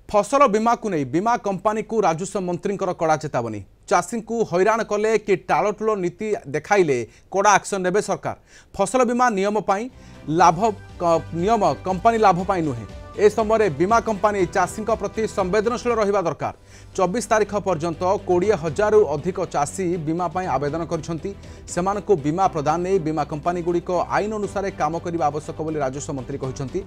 फसल बीमा को नहीं बीमा कंपनी को राजस्व मंत्री कड़ा चेतावनी चाषी को हैरान कले कि टालटुल नीति देखाइले कड़ा एक्शन नेबे सरकार। फसल बीमा नियम लाभ नियम कंपनी लाभ नुहे ए समय बीमा कंपनी चाषी प्रति संवेदनशील रहिबा दरकार। 24 तारीख पर्यंत 20,000 अधिक चाषी बीमा आवेदन कर बीमा प्रदान नहीं बीमा कंपनी गुड़िक आईन अनुसार काम करने आवश्यक बोली राजस्व मंत्री कहते।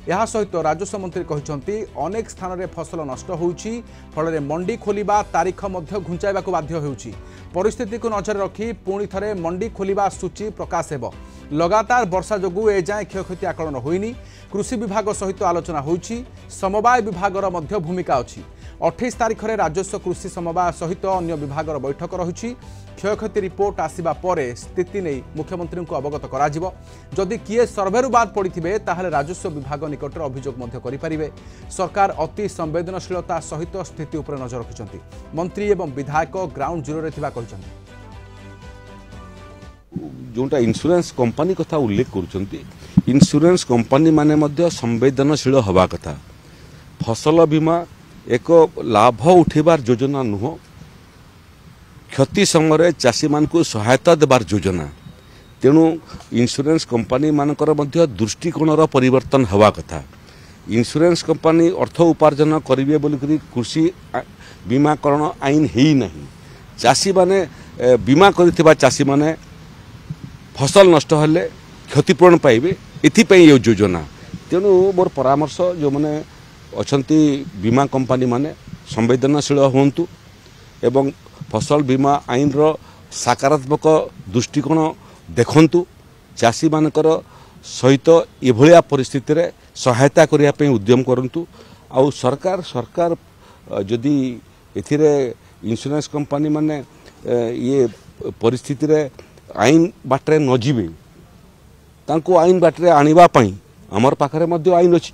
यह सहित राजस्व मंत्री कहते अनेक स्थान में फसल नष्ट होउछि फल मंडी खोलिबा तारीख घुंचाइबा बाध्य होउछि। परिस्थिति को नजर रखी पुणी थे मंडी खोलिबा सूची प्रकाश हेब। लगातार वर्षा जोगु एजाए क्षयक्षति आकलन होइनी। कृषि विभाग सहित आलोचना होइछि। समवाय विभागर मध्य भूमिका अछि। 28 तारीख में राजस्व कृषि समवाय सहित अन्य विभागर बैठक रही। क्षयक्षति रिपोर्ट आसिबा परे स्थिति नहीं मुख्यमंत्री को अवगत कराजिबो। जदि किए सर्वेरु बाद पड़िथिबे ताहले राजस्व विभाग निकटरे अभियोग मध्य करिपारिबे। सरकार अति संवेदनशीलता सहित स्थिति उपर नजर रखिछन्ति। मंत्री एवं विधायक ग्राउंड जीरो रे थिबा कहिछन्ति। जोटा इंश्योरेंस कंपनी कथा उल्लेख करुछन्ति इंश्योरेंस कंपनी माने मध्य संवेदनशील हवा कथा। फसल बीमा एक लाभ उठेबार योजना नुह क्षति समय चाषी मान को सहायता देवार योजना। तेणु इंश्योरेंस कंपनी मानकर मध्य दृष्टिकोणर परिवर्तन हवा कथा। इंश्योरेंस कंपनी अर्थ उपार्जन करिवे बोलिकरी कृषि बीमाकरण आईन हेई नहीं। चाषी माने बीमा करिथिबा चाषी माने फसल नष्ट हेले क्षतिपूरण पाइबे एथिपई ये योजना। तेणु मोर परामर्श जो माने अछंती बीमा कंपनी माने संवेदनशील होंतु एवं फसल बीमा आईन रो सकारात्मक दृष्टिकोण देखंतु। चाषी मानकर सहित एभलिया परिस्थिति रे सहायता करिया पे उद्यम करंतु। आउ सरकार जदि एथिरे इंश्योरेंस कंपनी माने ये परिस्थिति रे आईन बाटरे न जीवे तांको आईन बाटरे आनिबा पई हमर पाखरे मध्य आईन अछि।